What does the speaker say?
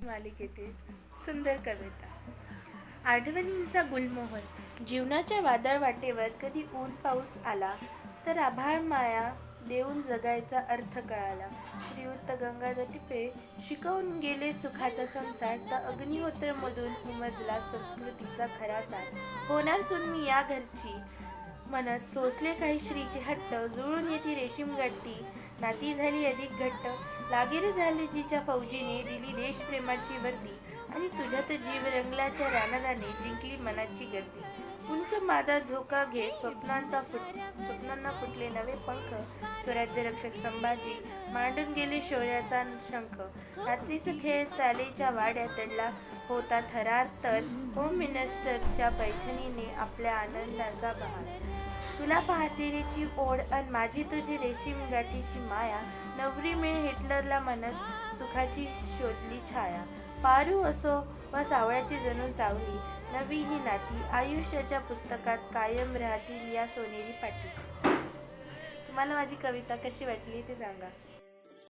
मालिकेतील सुंदर कविता. आठवणींचा गुलमोहर. जीवनाच्या वादळ वाटेवर कधी ऊन पाऊस आला तर आभाळ माया देऊन जगायचा अर्थ कळाला. श्रीयुत गंगाधर टिपे शिकवून गेले सुखाचा संसार, तर अग्निहोत्र मधून उमदला संस्कृतीचा खरा सार. होणार सून मी या घरची म्हणत सोसले काही श्रीचे हट्ट, जुळून येती रेशीम गट्टी नाती झाली अधिक घट्ट. लागीर झाले जिच्या फौजीने दिली देशप्रेमाची वर्दी, आणि तुझ्यात जीव रंगलाच्या रानाने जिंकली मनाची गर्दी. उंच माझा झोका घेत स्वप्नांना फुटले नवे पंख, स्वराज्य रक्षक संभाजी मांडून गेले शौर्याचा शंख. रात्रीस खेळ चालेच्या वाड्यात दडला होता थरार, तर होम मिनिस्टरच्या पैठणीने आपल्या आनंदाचा बहार. तुला पाहतेरीची ओढ अन माझी तुझी रेशीम गाठीची माया, नवरी मिळ हिटलरला म्हणत सुखाची शोधली छाया. पारू असो व सावळ्याची जणू सावली, नवी ही नाती आयुष्याच्या पुस्तकात कायम राहतील या सोनेरी पाटी. तुम्हाला माझी कविता कशी वाटली ते सांगा.